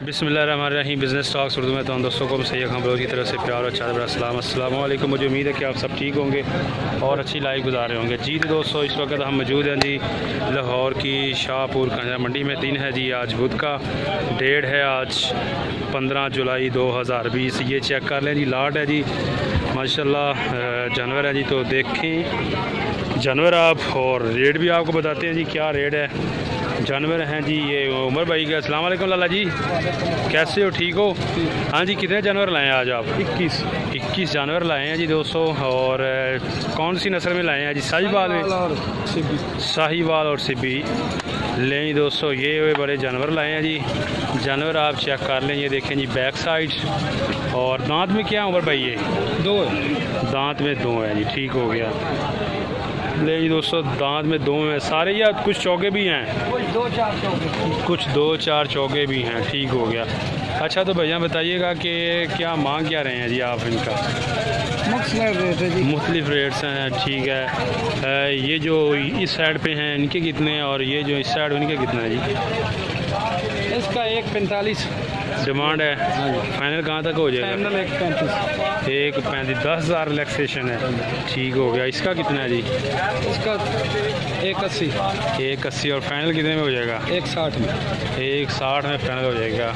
बिस्मिल्लाहिर्रहमानिर्रहीम। Business talks Urdu में तो हम दोस्तों को सैयद खान बलोच की तरफ से प्यार और चादर अस्सलाम वालेकुम। मुझे उम्मीद है कि आप सब ठीक होंगे और अच्छी लाइफ गुजार रहे होंगे। जी दोस्तों, इस वक्त हम मौजूद हैं जी लाहौर की शाहपुर खंजर मंडी में। दिन है जी आज बुध का, डेट है आज 15 जुलाई 2020। ये चेक कर लें जी, लाट है जी माशाल्लाह जानवर है जी। तो देखें जानवर आप, और रेट भी आपको बताते हैं जी क्या रेट है जानवर हैं जी। ये उमर भाई का। अस्सलाम वालेकुम लाला जी, कैसे हो, ठीक हो? हाँ जी, कितने जानवर लाए हैं आज आप? 21 जानवर लाए हैं जी दोस्तों। और कौन सी नस्ल में लाए हैं जी? साहिवाल और सिब्बी लें जी दोस्तों। ये बड़े जानवर लाए हैं जी। जानवर आप चेक कर लें, ये देखें जी बैक साइड। और दांत में क्या है उमर भाई? ये दो दांत में दो है जी, ठीक हो गया। ले जी दोस्तों, दांत में दो हैं सारे, या कुछ चौके भी हैं? कुछ दो चार चौके भी हैं, ठीक हो गया। अच्छा तो भैया बताइएगा कि क्या मांग क्या रहे हैं जी आप इनका? मुख्तलिफ रेट्स हैं, ठीक है। ये जो इस साइड पे हैं इनके कितने हैं, और ये जो इस साइड इनके कितना है जी? इसका 1.45 डिमांड है। फाइनल कहाँ तक हो जाएगा? 1.35 10,000 रिलैक्सेशन है, ठीक हो गया। इसका कितना है जी? इसका 180 और फाइनल कितने में हो जाएगा? 160 में। 160 में फाइनल हो जाएगा।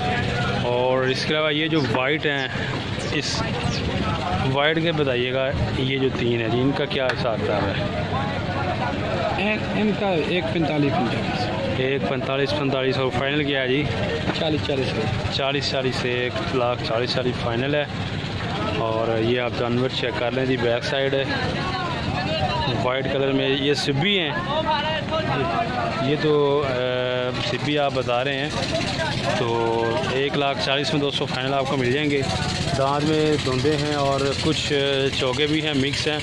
और इसके अलावा ये जो वाइट हैं, इस वाइट के बताइएगा, ये जो तीन है जी इनका क्या हिसाब किताब है? इनका 1.45 1.45 और फाइनल क्या है जी? 40 से 1,40,000 फाइनल है। और ये आप जानवर चेक कर लें जी, बैक साइड है वाइट कलर में। ये सिब्बी हैं, ये तो सिब्बी आप बता रहे हैं। तो 1,40,000 में दोस्तों फाइनल आपको मिल जाएंगे। दांत में धुंधे हैं और कुछ चौके भी हैं, मिक्स हैं।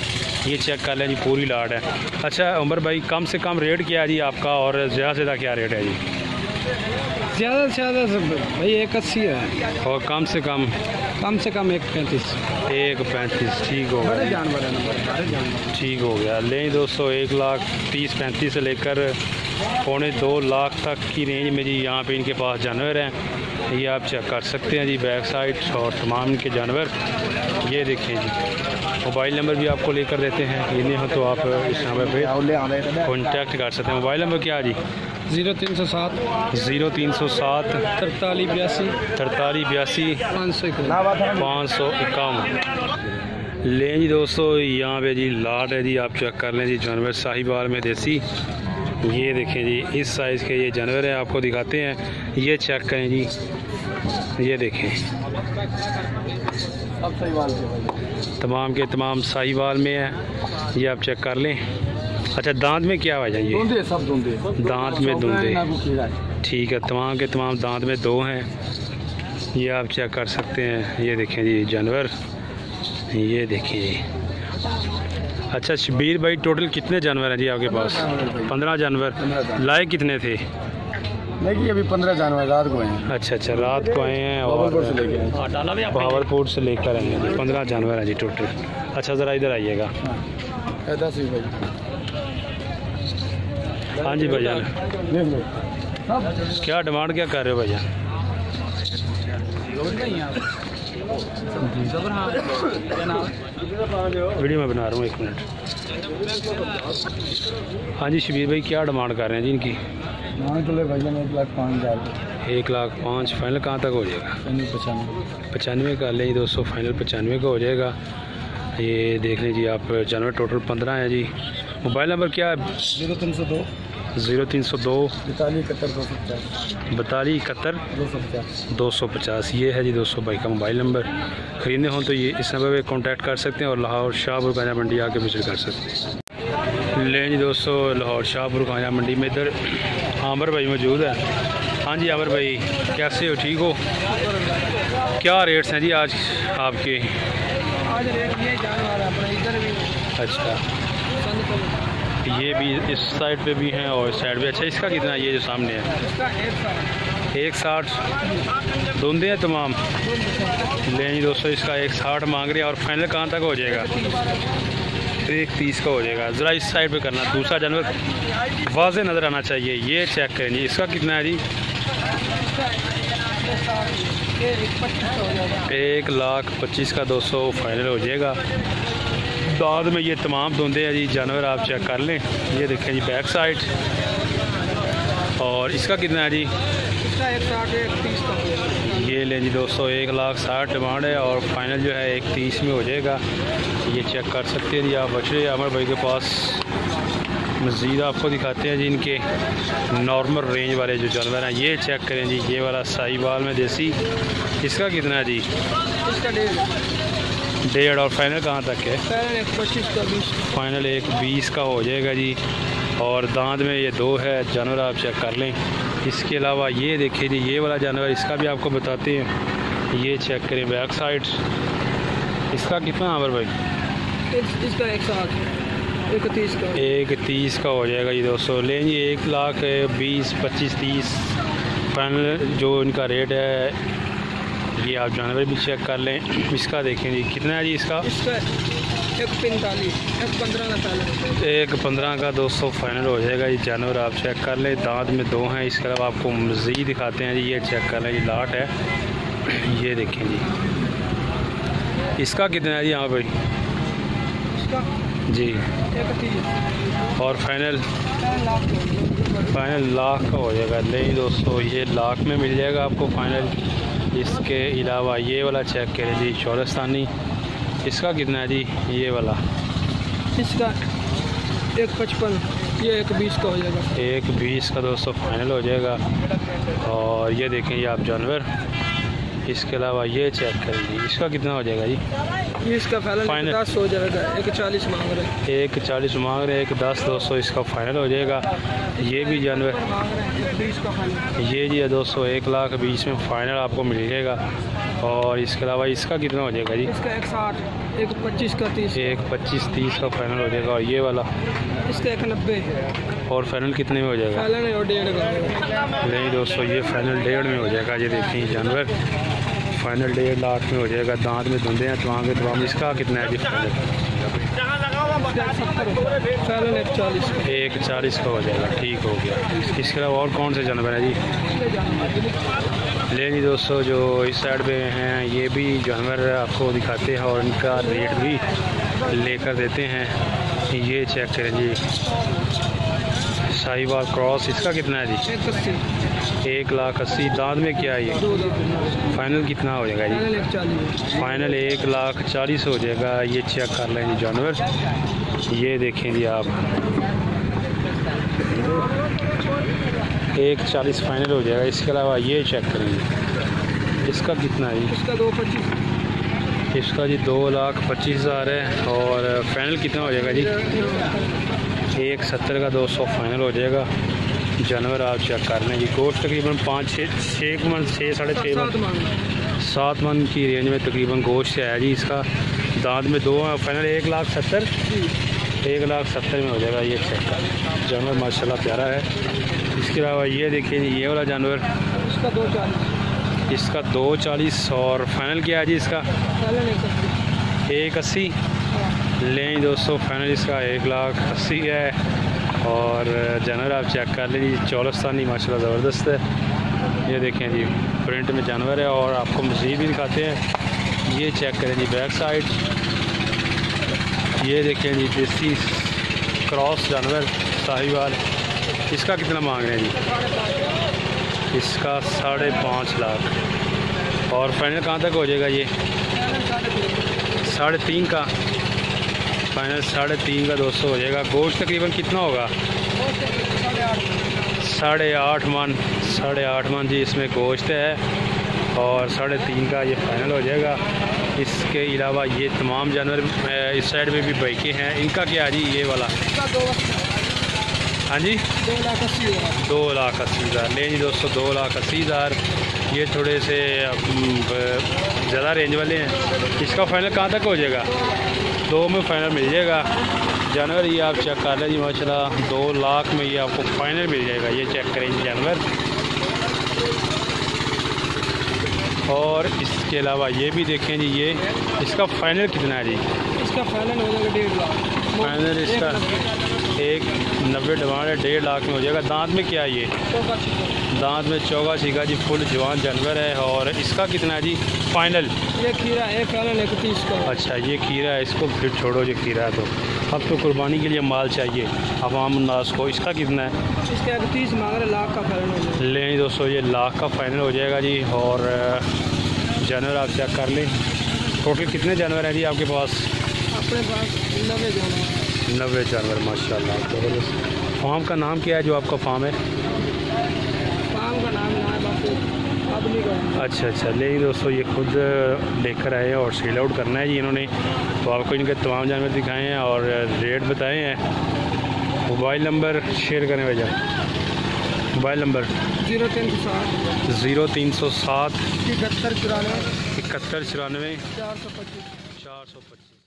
ये चेक कर लें जी, पूरी लाट है। अच्छा उमर भाई, कम से कम रेट क्या है जी आपका, और ज़्यादा से ज़्यादा क्या रेट है जी? ज़्यादा से ज़्यादा भाई 180 है, और कम से कम 1.35 1.35, ठीक हो गया। जानवर है, ठीक हो गया। लें दोस्तों 1,30,35 से लेकर 2.25 लाख तक की रेंज में जी यहाँ पे इनके पास जानवर हैं। ये आप चेक कर सकते हैं जी, बैक साइड और तमाम इनके जानवर। ये देखें जी, मोबाइल नंबर भी आपको लेकर देते हैं, ये नहीं हो तो आप इस नंबर पे कॉन्टैक्ट कर सकते हैं। मोबाइल नंबर क्या है जी? 0307 4382 551। लें जी दोस्तों, यहाँ पे जी लाट है जी, आप चेक कर लें जी जानवर साहिवाल में देसी। ये देखें जी, इस साइज़ के ये जानवर है, आपको दिखाते हैं। ये चेक करें जी, ये देखें तमाम के तमाम साहिवाल में है, ये आप चेक कर लें। अच्छा दांत में क्या है ये? सब दांत में धुंधे, ठीक है। तमाम के तमाम दांत में दो हैं, ये आप चेक कर सकते हैं। ये देखें जी जानवर, ये देखें जी। अच्छा शबीर भाई, टोटल कितने जानवर हैं जी आपके पास? 15 जानवर। लाए कितने थे? नहीं, अभी 15 जानवर रात को हैं। अच्छा रात को आए हैं, और भावलपुर से लेकर आए हैं। 15 जानवर हैं जी टोटल। अच्छा ज़रा इधर आइएगा। हाँ जी भाईजान, क्या डिमांड क्या कर रहे हो भाईजान? वीडियो में बना रहा हूँ, 1 मिनट। हाँ जी शबीर भाई, क्या डिमांड कर रहे हैं जी इनकी? 1,05,000 फाइनल कहाँ तक हो जाएगा? 95 का ले दोस्तों, फाइनल 95 का हो जाएगा। ये देख लें जी आप, जानवर टोटल 15 हैं जी। मोबाइल नंबर क्या है? 0302 42 71 250। ये है जी दोस्तों भाई का मोबाइल नंबर। ख़रीदने हो तो ये इस नंबर पे कांटेक्ट कर सकते हैं, और लाहौर शाहपुर खंजर मंडी आके विजिट कर सकते हैं। लें जी दोस्तों, लाहौर शाहपुर खंजर मंडी में इधर आमर भाई मौजूद है। हाँ जी आमर भाई, कैसे हो, ठीक हो? क्या रेट्स हैं जी आज आपके? अच्छा, ये भी इस साइड पे भी हैं और इस साइड पे। अच्छा इसका कितना? ये जो सामने है 160 धुंधे हैं तमाम। लें जी दोस्तों, इसका 160 मांग रहे हैं, और फाइनल कहाँ तक हो जाएगा? 130 का हो जाएगा। ज़रा इस साइड पे करना, दूसरा जानवर वाज़े नज़र आना चाहिए। ये चेक करें जी, इसका कितना है जी? 1,25,000 का 200 फाइनल हो जाएगा। दांत में ये तमाम धुंधे हैं जी जानवर, आप चेक कर लें। ये देखें जी बैक साइड। और इसका कितना है जी? इसका 1,60,1,30 का। ये लें जी दोस्तों 1,60,000 डिमांड है और फाइनल जो है 1,30 में हो जाएगा। ये चेक कर सकते हैं जी आप बछड़े अमर भाई के पास। मज़ीद आपको दिखाते हैं जी इनके नॉर्मल रेंज वाले जो जानवर हैं। ये चेक करें जी, ये वाला साहिवाल में देसी, इसका कितना है जी? इसका 1,5 और फाइनल कहाँ तक है? फाइनल 1,25 का 20। फाइनल 1,20 का हो जाएगा जी। और दांत में ये 2 है जानवर, आप चेक कर लें। इसके अलावा ये देखिए जी ये वाला जानवर, इसका भी आपको बताते हैं। ये चेक करें बैक साइड। इसका कितना अमर भाई? इसका 1,60, 1,30 का। 1,30 का हो जाएगा जी दोस्तों। लें जी 1,20,000, 25, 30 फाइनल जो इनका रेट है। ये आप जानवर भी चेक कर लें। इसका देखें जी कितना है जी? इसका 1,45, 1,15 का फाइनल। 1,15 का 200 फाइनल हो जाएगा ये जानवर, आप चेक कर लें। दांत में 2 हैं। इसके अलावा आपको मज़ीद दिखाते हैं जी। ये चेक कर लें, ये लाट है। ये देखें जी इसका कितना है जी? हाँ भाई इसका जी 1,30 और फाइनल 1,00,000 का हो जाएगा। नहीं दोस्तों ये 1,00,000 में मिल जाएगा आपको फाइनल। इसके अलावा ये वाला चेक करें जी चौरस्तानी। इसका कितना है जी? ये वाला इसका 1,55, ये 1,20 का हो जाएगा। 1,20 का 200 फाइनल हो जाएगा। और ये देखें ये आप जानवर। इसके अलावा ये चेक करें जी, इसका कितना हो जाएगा जी? ये इसका फाइनल 10 हो जाएगा। 1,40 मांग रहे हैं। 1,40 मांग रहे हैं। 1,10 200 इसका फाइनल हो जाएगा। ये भी जानवर 1,20 का फाइनल। ये जी 200 1,20,000 में फ़ाइनल आपको मिल जाएगा। और इसके अलावा इसका कितना हो जाएगा जी? इसका 1,60, 1,25 का 30। 1,25, 30 का फाइनल हो जाएगा। और ये वाला इसका 1,90 और फाइनल कितने में हो जाएगा? फाइनल है और 1,5 का। नहीं दोस्तों ये फाइनल 1,5 में हो जाएगा। ये देखिए जानवर फाइनल 1,50,000 में हो जाएगा। दांत में धुंधे हैं तमाम के तमाम। इसका कितना है जी फाइनल? फाइनल 1,40 का हो जाएगा। ठीक हो गया। इसके अलावा और कौन से जानवर हैं जी? ले जी दोस्तों जो इस साइड पे हैं ये भी जानवर आपको दिखाते हैं और इनका रेट भी लेकर देते हैं। ये चेक करें जी साहिवाल क्रॉस। इसका कितना है जी? 1,80,000। दांत में क्या है ये? फाइनल कितना हो जाएगा जी? फाइनल 1,40,000 हो जाएगा। ये चेक कर लें जी जानवर। ये देखें जी आप 1,40,000 फाइनल हो जाएगा। इसके अलावा ये चेक करेंगे इसका कितना है जी? इसका 2,25। इसका जी 2,25,000 है। और फाइनल कितना हो जाएगा जी? 1,70,000 का 200 फाइनल हो जाएगा। जानवर आप चेक कर लें जी। गोश्त तकरीबन 5-6 मन 6-6.5 मन 7 मन की रेंज में तकरीबन गोश्त है जी इसका। दांत में 2 है। फाइनल 1,70,000 1,70,000 में हो जाएगा। ये चेक कर जानवर माशाल्लाह प्यारा है। इसके अलावा ये देखिए जी ये वाला जानवर इसका 2,40। इसका 2,40 और फाइनल क्या है जी इसका? 1,80। लें दोस्तों फाइनल इसका 1,80,000 है। और जानवर आप चेक कर लीजिए चौरस्तानी माशाल्लाह ज़बरदस्त है। ये देखें जी प्रिंट में जानवर है। और आपको मज़ीद भी दिखाते हैं। ये चेक करें जी बैक साइड। ये देखें जी देसी क्रॉस जानवर साहिवाल। इसका कितना मांग रहे हैं जी? इसका 5.5 लाख। और फाइनल कहाँ तक हो जाएगा ये? 3.5 का फाइनल 3.5 का 200 हो जाएगा। गोश्त तकरीबन कितना होगा? 8.5 मन 8.5 मन जी इसमें गोश्त है। और 3.5 का ये फाइनल हो जाएगा। इसके अलावा ये तमाम जानवर इस साइड में भी बाइकें हैं। इनका क्या है जी ये वाला? हाँ जी 2,80,000। ले जी दोस्तों 2,80,000। ये थोड़े से ज़्यादा रेंज वाले हैं। इसका फाइनल कहाँ तक हो जाएगा? 2 में फाइनल मिल जाएगा। जानवर ये आप चेक कर लें जी माशाल्लाह 2 लाख में ये आपको फाइनल मिल जाएगा। ये चेक करें जानवर। और इसके अलावा ये भी देखें जी ये इसका फाइनल कितना है जी? इसका फाइनल हो जाएगा 1,50,000। फाइनल इसका 1,90 डिमांड है। 1,50,000 में हो जाएगा। दांत में क्या है ये? दांत में चौगा सीखा जी, फुल जवान जानवर है। और इसका कितना है जी फाइनल? ये खीरा है फाइनल 31 का। अच्छा ये खीरा है, इसको फिर छोड़ो, ये खीरा है तो अब तो कुर्बानी के लिए माल चाहिए अवाम उन्नास को। इसका कितना है? इसका 31 मांग रहे, लाख का फाइनल हो जाएगा। लें दोस्तों, ये लाख का फाइनल हो जाएगा जी। और जानवर आप चेक कर लें, टोटल कितने जानवर हैं जी आपके पास? अपने पास 90 जानवर। 90 जानवर, माशाल्लाह ज़बरदस्त। फार्म का नाम क्या है जो आपका फार्म है? फार्म का नाम है बापू अब नहीं कहूँगा। अच्छा, ले दोस्तों, ये खुद लेकर आए हैं और सेल आउट करना है जी इन्होंने। तो आपको इनके तमाम जानवर दिखाए हैं और रेट बताए हैं। मोबाइल नंबर शेयर करें भैया। Mobile number 0307 0307 71 94 71 94 425। 425।